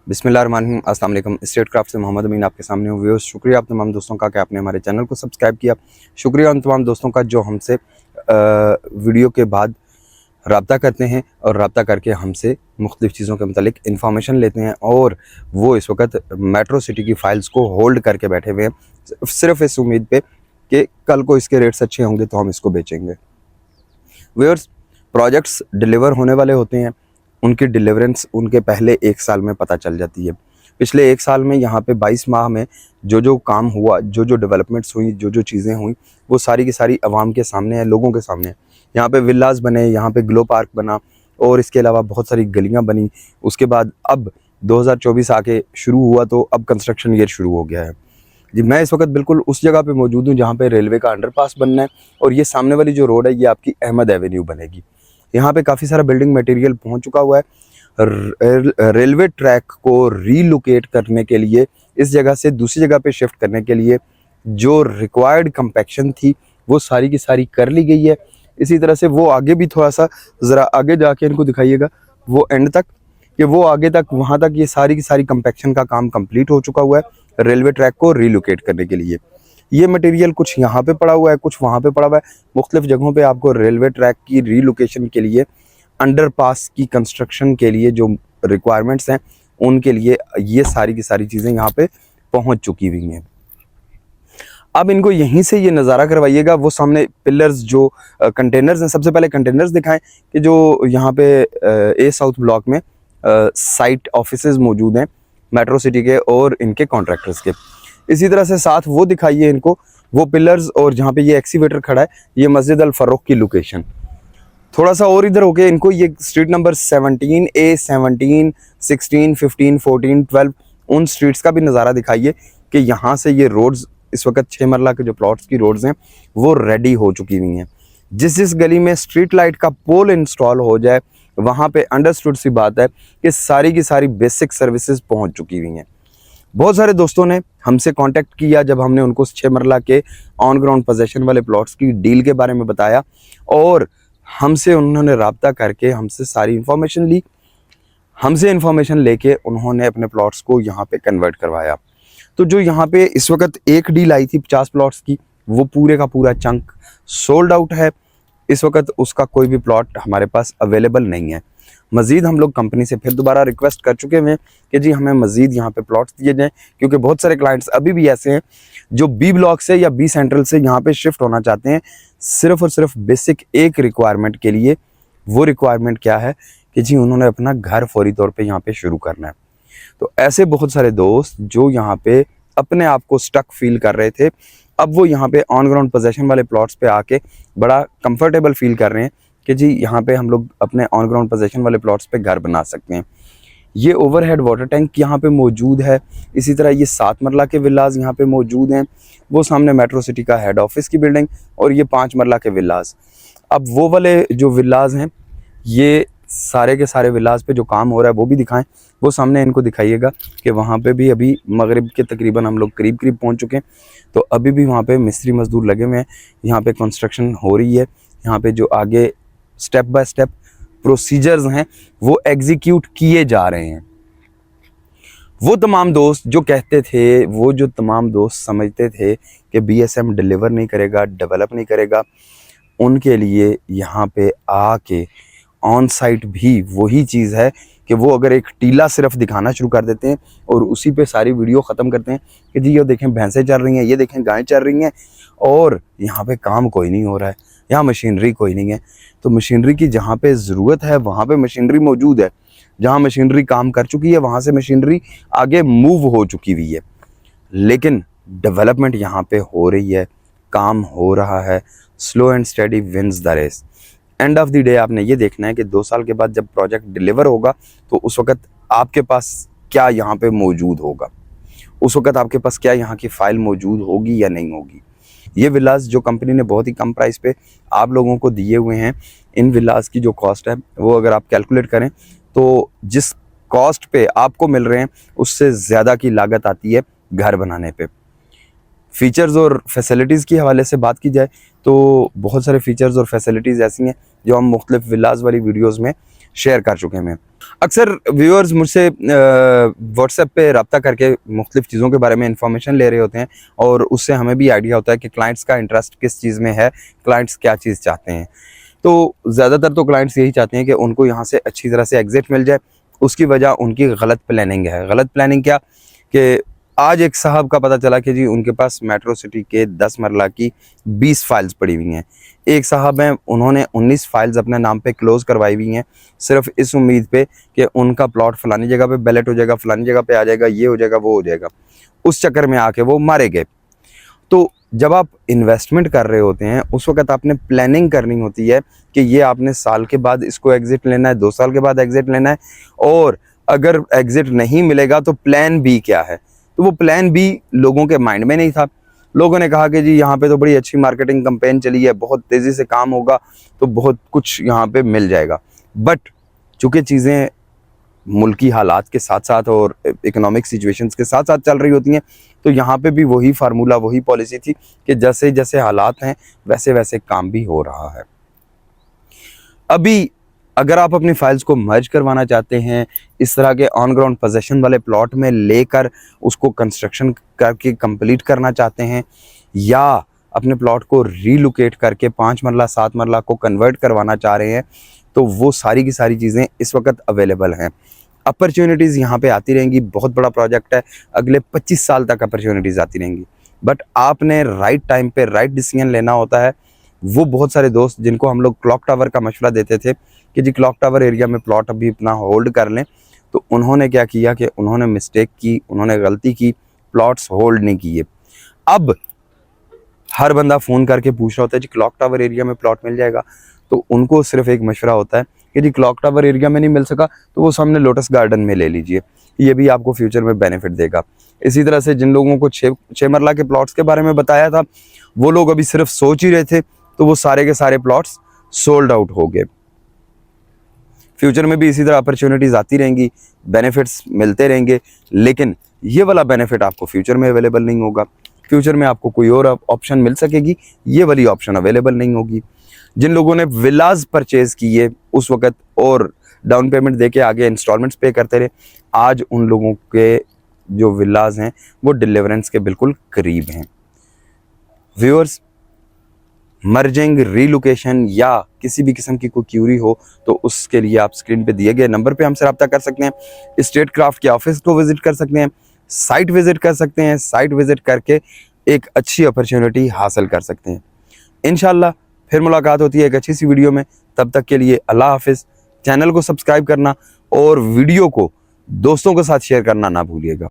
बिस्मिल्लाहिर्रहमानिर्रहीम, अस्सलाम वालेकुम। स्टेट क्राफ्ट से मोहम्मद अमीन आपके सामने हूँ। व्यूअर्स, शुक्रिया आप तमाम दोस्तों का कि आपने हमारे चैनल को सब्सक्राइब किया। शुक्रिया उन तमाम दोस्तों का जो हमसे वीडियो के बाद रब्ता करते हैं और रब्ता करके हमसे मुख्तलिफ़ चीज़ों के मतलब इन्फॉर्मेशन लेते हैं। और वो इस वक्त मेट्रो सिटी की फ़ाइल्स को होल्ड करके बैठे हुए हैं, सिर्फ इस उम्मीद पर कि कल को इसके रेट्स अच्छे होंगे तो हम इसको बेचेंगे। व्यूअर्स, प्रोजेक्ट्स डिलीवर होने वाले होते हैं, उनकी डिलीवरेंस उनके पहले 1 साल में पता चल जाती है। पिछले 1 साल में यहाँ पे 22 माह में जो काम हुआ, जो डेवलपमेंट्स हुई, जो चीज़ें हुई, वो सारी की सारी आवाम के सामने है, लोगों के सामने है। यहाँ पे विलास बने, यहाँ पे ग्लो पार्क बना और इसके अलावा बहुत सारी गलियाँ बनी। उसके बाद अब 2024 आके शुरू हुआ तो अब कंस्ट्रक्शन ईयर शुरू हो गया है जी। मैं इस वक्त बिल्कुल उस जगह पे मौजूद हूँ जहाँ पे रेलवे का अंडरपास बनना है और ये सामने वाली जो रोड है ये आपकी अहमद एवेन्यू बनेगी। यहाँ पे काफ़ी सारा बिल्डिंग मटेरियल पहुँच चुका हुआ है। रेलवे ट्रैक को रीलोकेट करने के लिए, इस जगह से दूसरी जगह पे शिफ्ट करने के लिए जो रिक्वायर्ड कंपैक्शन थी वो सारी की सारी कर ली गई है। इसी तरह से वो आगे भी थोड़ा सा ज़रा आगे जाके इनको दिखाइएगा, वो एंड तक, कि वो आगे तक वहाँ तक ये सारी की सारी कंपैक्शन का काम कंप्लीट हो चुका हुआ है रेलवे ट्रैक को रीलोकेट करने के लिए। ये मटेरियल कुछ यहाँ पे पड़ा हुआ है, कुछ वहाँ पे पड़ा हुआ है। मुख्तलिफ जगहों पे आपको रेलवे ट्रैक की रीलोकेशन के लिए, अंडरपास की कंस्ट्रक्शन के लिए जो रिक्वायरमेंट्स हैं उनके लिए ये सारी की सारी चीज़ें यहाँ पे पहुँच चुकी हुई हैं। अब इनको यहीं से ये नज़ारा करवाइएगा, वो सामने पिलर्स जो कंटेनर्स हैं। सबसे पहले कंटेनर्स दिखाएं कि जो यहाँ पे ए साउथ ब्लॉक में साइट ऑफिसेज मौजूद हैं मेट्रो सिटी के और इनके कॉन्ट्रैक्टर्स के। इसी तरह से साथ वो दिखाइए इनको, वो पिलर्स, और जहाँ पे ये एक्सीवेटर खड़ा है ये मस्जिद अल फर्रुख की लोकेशन। थोड़ा सा और इधर होके इनको ये स्ट्रीट नंबर 17A, 17, 16, 15, 14, 12 उन स्ट्रीट्स का भी नज़ारा दिखाइए कि यहाँ से ये रोड्स इस वक्त 6 मरला के जो प्लॉट्स की रोड्स हैं वो रेडी हो चुकी हुई हैं। जिस गली में स्ट्रीट लाइट का पोल इंस्टॉल हो जाए वहाँ पे अंडरस्टूड सी बात है कि सारी की सारी बेसिक सर्विसेज पहुँच चुकी हुई हैं। बहुत सारे दोस्तों ने हमसे कांटेक्ट किया जब हमने उनको 6 मरला के ऑन ग्राउंड पोजेशन वाले प्लॉट्स की डील के बारे में बताया और हमसे उन्होंने रब्ता करके हमसे सारी इन्फॉर्मेशन ली। हमसे इन्फॉर्मेशन लेके उन्होंने अपने प्लॉट्स को यहाँ पे कन्वर्ट करवाया। तो जो यहाँ पे इस वक्त एक डील आई थी 50 प्लॉट्स की, वो पूरे का पूरा चंक सोल्ड आउट है। इस वक्त उसका कोई भी प्लॉट हमारे पास अवेलेबल नहीं है। मज़ीद हम लोग कंपनी से फिर दोबारा रिक्वेस्ट कर चुके हैं कि जी हमें मज़ीद यहाँ पे प्लॉट्स दिए जाएँ, क्योंकि बहुत सारे क्लाइंट्स अभी भी ऐसे हैं जो बी ब्लॉक से या बी सेंट्रल से यहाँ पे शिफ्ट होना चाहते हैं सिर्फ और सिर्फ बेसिक एक रिक्वायरमेंट के लिए। वो रिक्वायरमेंट क्या है कि जी उन्होंने अपना घर फौरी तौर पे यहाँ पे शुरू करना है। तो ऐसे बहुत सारे दोस्त जो यहाँ पे अपने आप को स्टक फील कर रहे थे, अब वो यहाँ पे ऑन ग्राउंड पोजेशन वाले प्लॉट्स पे आके बड़ा कंफर्टेबल फील कर रहे हैं कि जी यहाँ पे हम लोग अपने ऑन ग्राउंड पोजेशन वाले प्लॉट्स पे घर बना सकते हैं। ये ओवरहेड वाटर टैंक यहाँ पे मौजूद है। इसी तरह ये 7 मरला के विलाज यहाँ पे मौजूद हैं। वो सामने मेट्रो सिटी का हेड ऑफिस की बिल्डिंग और ये 5 मरला के विलाज। अब वो वाले जो विलाज हैं, ये सारे के सारे विलाज पे जो काम हो रहा है वो भी दिखाएं। वो सामने इनको दिखाइएगा कि वहाँ पे भी अभी मगरिब के तकरीबन हम लोग करीब पहुँच चुके हैं। तो अभी भी वहाँ पे मिस्त्री मजदूर लगे हुए हैं, यहाँ पे कंस्ट्रक्शन हो रही है। यहाँ पे जो आगे स्टेप बाय स्टेप प्रोसीजर्स हैं वो एग्जीक्यूट किए जा रहे हैं। वो तमाम दोस्त जो कहते थे, वो जो तमाम दोस्त समझते थे कि BSM डिलीवर नहीं करेगा, डेवलप नहीं करेगा, उनके लिए यहाँ पे आके ऑन साइट भी वही चीज़ है कि वो अगर एक टीला सिर्फ दिखाना शुरू कर देते हैं और उसी पे सारी वीडियो ख़त्म करते हैं कि जी ये देखें भैंसें चल रही हैं, ये देखें गायें चल रही हैं और यहाँ पे काम कोई नहीं हो रहा है, यहाँ मशीनरी कोई नहीं है। तो मशीनरी की जहाँ पे ज़रूरत है वहाँ पे मशीनरी मौजूद है। जहाँ मशीनरी काम कर चुकी है वहाँ से मशीनरी आगे मूव हो चुकी हुई है, लेकिन डेवलपमेंट यहाँ पे हो रही है, काम हो रहा है। Slow and study wins the race. End of the day आपने ये देखना है कि 2 साल के बाद जब प्रोजेक्ट डिलीवर होगा तो उस वक्त आपके पास क्या यहाँ पे मौजूद होगा, उस वक्त आपके पास क्या यहाँ की फ़ाइल मौजूद होगी या नहीं होगी। ये विलास जो कंपनी ने बहुत ही कम प्राइस पे आप लोगों को दिए हुए हैं, इन विलास की जो कॉस्ट है वो अगर आप कैलकुलेट करें तो जिस कॉस्ट पे आपको मिल रहे हैं उससे ज़्यादा की लागत आती है घर बनाने पे। फ़ीचर्स और फैसिलिटीज़ की हवाले से बात की जाए तो बहुत सारे फ़ीचर्स और फैसिलिटीज़ ऐसी हैं जो हम मुख्तलिफ विलास वाली वीडियोज़ में शेयर कर चुके हैं। अक्सर व्यूअर्स मुझसे व्हाट्सएप पे रब्ता करके मुख्तलिफ चीज़ों के बारे में इंफॉर्मेशन ले रहे होते हैं और उससे हमें भी आइडिया होता है कि क्लाइंट्स का इंटरेस्ट किस चीज़ में है, क्लाइंट्स क्या चीज़ चाहते हैं। तो ज़्यादातर तो क्लाइंट्स यही चाहते हैं कि उनको यहाँ से अच्छी तरह से एग्ज़िट मिल जाए। उसकी वजह उनकी गलत प्लानिंग है। गलत प्लानिंग क्या कि आज एक साहब का पता चला कि जी उनके पास मेट्रो सिटी के 10 मरला की 20 फाइल्स पड़ी हुई हैं। एक साहब हैं, उन्होंने 19 फाइल्स अपने नाम पे क्लोज़ करवाई हुई हैं, सिर्फ इस उम्मीद पे कि उनका प्लॉट फलानी जगह पे बैलेट हो जाएगा, फलानी जगह पे आ जाएगा, ये हो जाएगा, वो हो जाएगा। उस चक्कर में आके वो मारे गए। तो जब आप इन्वेस्टमेंट कर रहे होते हैं उस वक्त आपने प्लानिंग करनी होती है कि ये आपने साल के बाद इसको एग्ज़िट लेना है, 2 साल के बाद एग्ज़िट लेना है, और अगर एग्ज़िट नहीं मिलेगा तो प्लान बी क्या है। तो वो प्लान बी लोगों के माइंड में नहीं था। लोगों ने कहा कि जी यहाँ पे तो बड़ी अच्छी मार्केटिंग कैंपेन चली है, बहुत तेज़ी से काम होगा, तो बहुत कुछ यहाँ पे मिल जाएगा। बट चूँकि चीज़ें मुल्की हालात के साथ साथ और इकोनॉमिक सिचुएशंस के साथ साथ चल रही होती हैं, तो यहाँ पे भी वही फार्मूला, वही पॉलिसी थी कि जैसे जैसे हालात हैं वैसे वैसे काम भी हो रहा है। अभी अगर आप अपनी फाइल्स को मर्ज करवाना चाहते हैं, इस तरह के ऑन ग्राउंड पोजेशन वाले प्लॉट में लेकर उसको कंस्ट्रक्शन करके कंप्लीट करना चाहते हैं, या अपने प्लॉट को रीलोकेट करके 5 मरला 7 मरला को कन्वर्ट करवाना चाह रहे हैं, तो वो सारी की सारी चीज़ें इस वक्त अवेलेबल हैं। अपॉर्चुनिटीज़ यहाँ पे आती रहेंगी। बहुत बड़ा प्रोजेक्ट है, अगले 25 साल तक अपॉर्चुनिटीज़ आती रहेंगी। बट आपने राइट टाइम पे राइट डिसीजन लेना होता है। वो बहुत सारे दोस्त जिनको हम लोग क्लॉक टावर का मशवरा देते थे कि जी क्लॉक टावर एरिया में प्लॉट अभी अपना होल्ड कर लें, तो उन्होंने क्या किया कि उन्होंने मिस्टेक की, उन्होंने गलती की, प्लॉट्स होल्ड नहीं किए। अब हर बंदा फ़ोन करके पूछ रहा होता है जी क्लॉक टावर एरिया में प्लॉट मिल जाएगा, तो उनको सिर्फ एक मशवरा होता है कि जी क्लॉक टावर एरिया में नहीं मिल सका तो वो सामने लोटस गार्डन में ले लीजिए, ये भी आपको फ्यूचर में बेनिफिट देगा। इसी तरह से जिन लोगों को 6 मरला के प्लॉट्स के बारे में बताया था, वो लोग अभी सिर्फ सोच ही रहे थे, तो वो सारे के सारे प्लॉट्स सोल्ड आउट हो गए। फ्यूचर में भी इसी तरह अपॉर्चुनिटीज़ आती रहेंगी, बेनिफिट्स मिलते रहेंगे, लेकिन ये वाला बेनिफिट आपको फ्यूचर में अवेलेबल नहीं होगा। फ्यूचर में आपको कोई और ऑप्शन मिल सकेगी, ये वाली ऑप्शन अवेलेबल नहीं होगी। जिन लोगों ने विलाज परचेज किए उस वक्त और डाउन पेमेंट देके आगे इंस्टॉलमेंट्स पे करते रहे, आज उन लोगों के जो विलाज हैं वो डिलीवरेंस के बिल्कुल करीब हैं। व्यूअर्स, मर्जिंग, रीलोकेशन या किसी भी किस्म की कोई क्यूरी हो तो उसके लिए आप स्क्रीन पे दिए गए नंबर पे हमसे रब्ता कर सकते हैं। स्टेट क्राफ्ट के ऑफिस को विजिट कर सकते हैं, साइट विजिट कर सकते हैं, साइट विजिट करके एक अच्छी अपॉर्चुनिटी हासिल कर सकते हैं। इंशाल्लाह फिर मुलाकात होती है एक अच्छी सी वीडियो में। तब तक के लिए अल्लाह हाफिज़। चैनल को सब्सक्राइब करना और वीडियो को दोस्तों के साथ शेयर करना ना भूलिएगा।